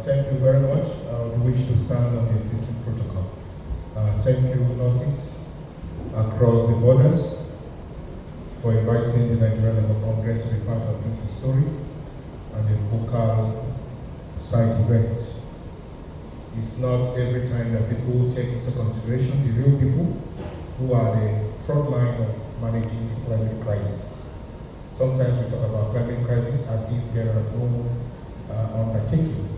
Thank you very much. We wish to stand on the existing protocol. Thank you, nurses across the borders, for inviting the Nigerian Labour Congress to be part of this story and the vocal side event. It's not every time that people take into consideration the real people who are the front line of managing the climate crisis. Sometimes we talk about climate crisis as if there are no undertaking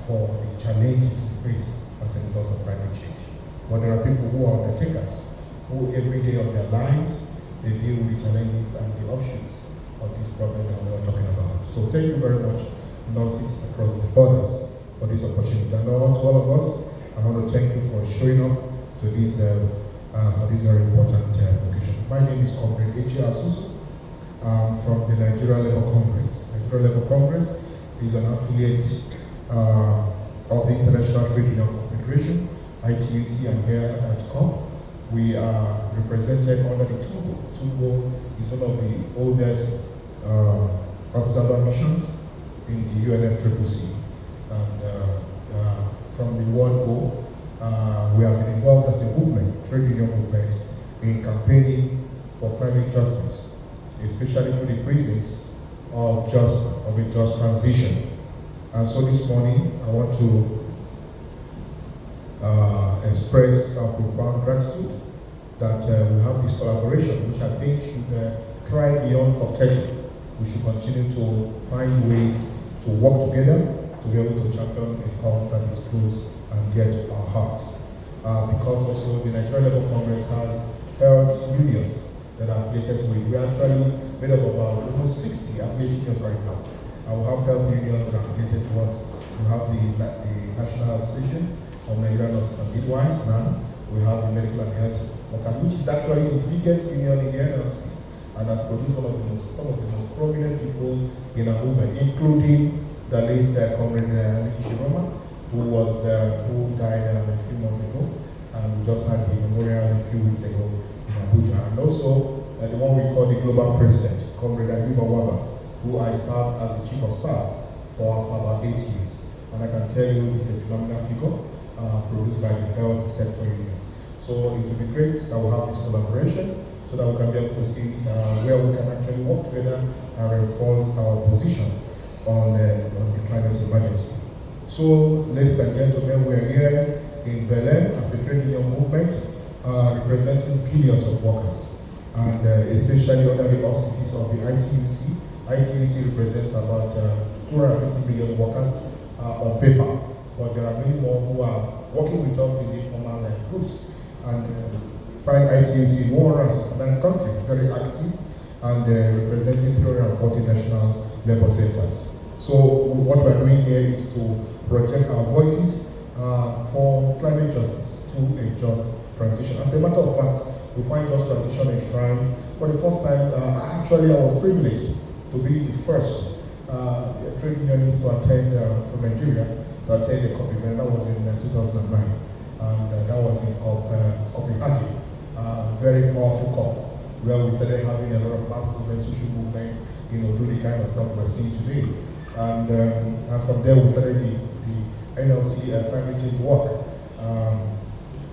for the challenges we face as a result of climate change. But there are people who are undertakers, who every day of their lives, they deal with the challenges and the offshoots of this problem that we are talking about. So thank you very much, nurses across the borders, for this opportunity. And to all of us, I want to thank you for showing up to this for this very important occasion. My name is Com.Eche Asuzu. From the Nigerian Labour Congress. Nigerian Labour Congress is an affiliate of the International Trade Union Confederation, ITUC, and here at Com. We are represented under the TUGO. TUGO is one of the oldest observer missions in the UNFCCC. And from the word go, we have been involved as a movement, trade union movement, in campaigning for climate justice, especially through the prisons of a just transition. And so this morning, I want to express our profound gratitude that we have this collaboration, which I think should try beyond Com.Eche. We should continue to find ways to work together to be able to champion a cause that is close and dear to our hearts. Because also the Nigerian Labour Congress has health unions that are affiliated to it. We are actually made up of about almost 60 affiliate unions right now. And we have health unions that are affiliated to us. We have the National Association of Nigerian Nurses and Midwives, and we have the Medical and Health Workers, which is actually the biggest union in the NLC, and has produced some of the most prominent people in our movement, including the late Comrade Nabhi, who died a few months ago, and we just had the memorial a few weeks ago in Abuja. And also the one we call the Global President, Comrade Nabhi, who I served as the Chief of Staff for about 8 years. And I can tell you this is a phenomenal figure produced by the health sector unions. So it will be great that we have this collaboration so that we can be able to see where we can actually work together and reinforce our positions on the climate emergency. So, ladies and gentlemen, we are here in Berlin as a trade union movement representing billions of workers, and especially under the auspices of the ITUC. ITUC represents about 250 million workers on paper, but there are many more who are working with us in the informal groups. And find ITUC in 169 countries, very active, and representing 340 national labor centers. So what we are doing here is to project our voices for climate justice through a just transition. As a matter of fact, we find just transition enshrined for the first time. Actually, I was privileged to be the first trade unionist to attend from Nigeria to attend the COP event. That was in 2009, and that was in Com.Eche, very powerful COP, where we started having a lot of mass movements, social movements, do the kind of stuff we're seeing today. And from there we started the NLC climate change work.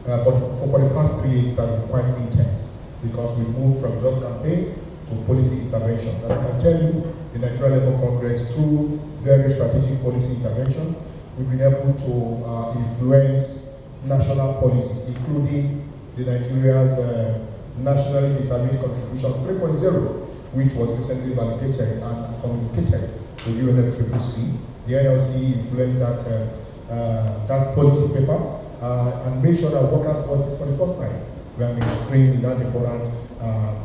But for the past 3 years, it has been quite intense because we moved from just campaigns to policy interventions. And I can tell you, the Nigerian Labour Congress, through very strategic policy interventions, we've been able to influence national policies, including the Nigeria's nationally determined contributions 3.0, which was recently validated and communicated to UNFCCC. The NLC influenced that policy paper and made sure that workers' voices for the first time were mainstreamed in that important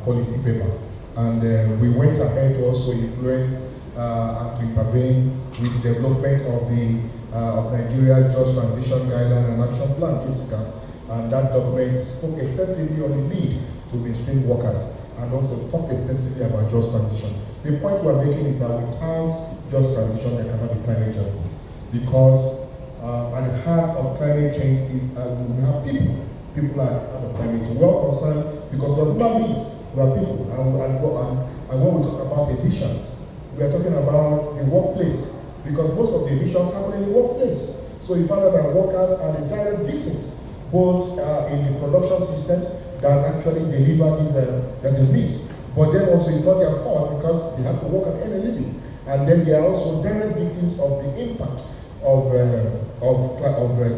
policy paper. And we went ahead to also influence and to intervene with the development of Nigeria's Just Transition Guideline and Action Plan, JTGA. And that document spoke extensively on the need to mainstream workers and also talked extensively about just transition. The point we're making is that without just transition, there cannot be climate justice. Because at the heart of climate change is we have people. People are at the heart of climate change. We're all concerned because we're human beings, we are people. And when we talk about emissions, we are talking about the workplace. because most of the emissions happen in the workplace. So you find out that workers are the direct victims, both in the production systems that actually deliver these the meat, but then also it's not their fault because they have to work and earn a living, and then they are also direct victims of the impact of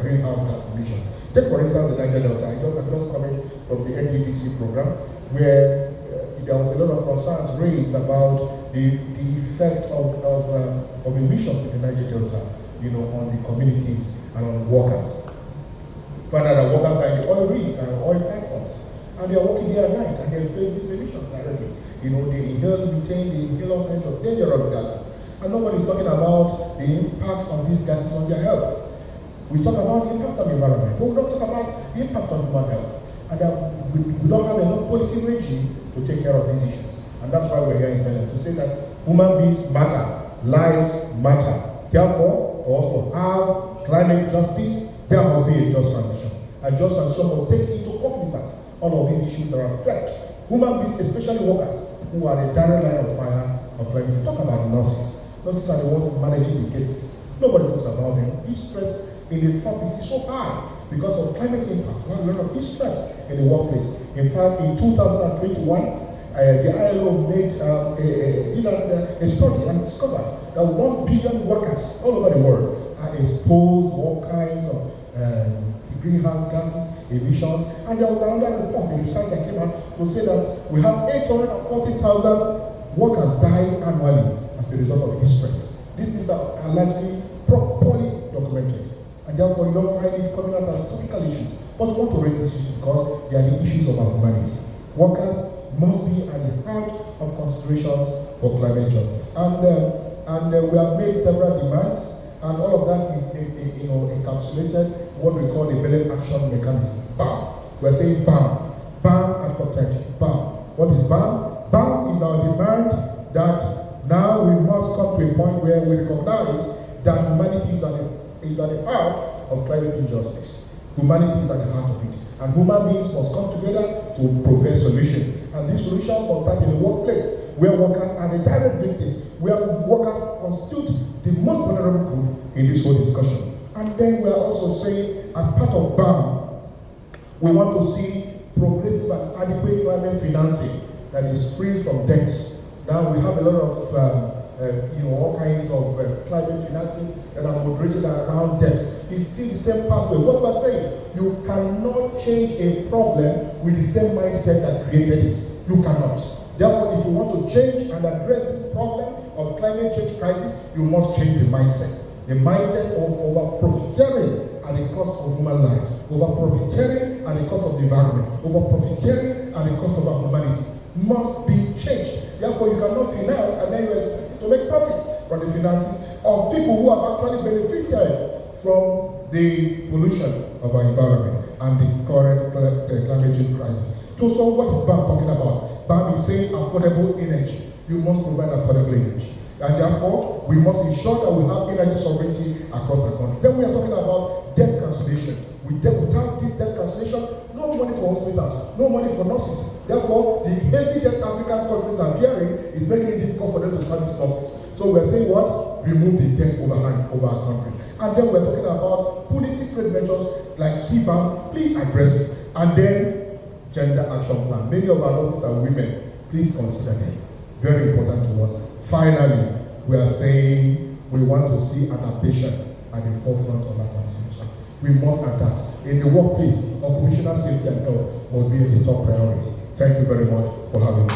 greenhouse gas emissions. Take for instance the Niger Delta. I'm just coming from the NDDC program, where there was a lot of concerns raised about the effect of emissions in the Niger Delta, on the communities and on workers. Find out that workers are in the oil rigs and oil platforms, and they are working day and night, and they face these emissions directly. They inhale methane, they inhale all kinds of dangerous gases, and nobody's talking about the impact of these gases on their health. We talk about the impact on the environment, but we don't talk about the impact on human health, and we don't have enough policy regime to take care of these issues. And that's why we're here in Belgium, to say that human beings matter, lives matter. Therefore, for us to have climate justice, there must be a just transition. A just transition must take into cognizance all of these issues that affect human beings, especially workers, who are the direct line of fire of climate. We talk about nurses. Nurses are the ones managing the cases. Nobody talks about them. The stress in the tropics is so high because of climate impact. We have a lot of stress in the workplace. In fact, in 2021, the ILO made a study and discovered that 1 billion workers all over the world are exposed to all kinds of greenhouse gases, emissions. And there was another report, a research that came out to say that we have 840,000 workers dying annually as a result of heat stress. This is largely properly documented, and therefore you don't find it coming out as topical issues. But we want to raise these issues because they are the issues of our humanity. Workers must be at the heart of considerations for climate justice. And we have made several demands, and all of that is encapsulated in what we call the Belém Action Mechanism. BAM. We're saying BAM. BAM at Com.Eche. BAM. What is BAM? BAM is our demand that now we must come to a point where we recognize that humanity is at the heart of climate injustice. Humanity is at the heart of it. And human beings must come together to provide solutions. And these solutions must start in the workplace, where workers are the direct victims, where workers constitute the most vulnerable group in this whole discussion. And then we are also saying, as part of BAM, we want to see progressive and adequate climate financing that is free from debts. Now we have a lot of all kinds of climate financing that are moderated around debt. It's still the same pathway. What we're saying, you cannot change a problem with the same mindset that created it. You cannot. Therefore, if you want to change and address this problem of climate change crisis, you must change the mindset. The mindset of over-profiteering at the cost of human lives, over-profiteering at the cost of the environment, over-profiteering at the cost of our humanity must be changed. Therefore, you cannot finance and then you expect to make profit from the finances of people who have actually benefited from the pollution of our environment and the current climate change crisis. So what is BAM talking about? BAM is saying affordable energy. You must provide affordable energy. And therefore, we must ensure that we have energy sovereignty across the country. Then we are talking about debt cancellation. Without this debt cancellation, no money for hospitals, no money for nurses. Therefore, the heavy debt African countries are bearing is making it difficult for them to service nurses. So we're saying what? Remove the debt overhang over our countries. And then we're talking about punitive trade measures like CBAM. Please address it. And then gender action plan. Many of our nurses are women. Please consider them. Very important to us. Finally, we are saying we want to see adaptation at the forefront of our constitutions. We must adapt. In the workplace, occupational safety and health must be the top priority. Thank you very much for having me.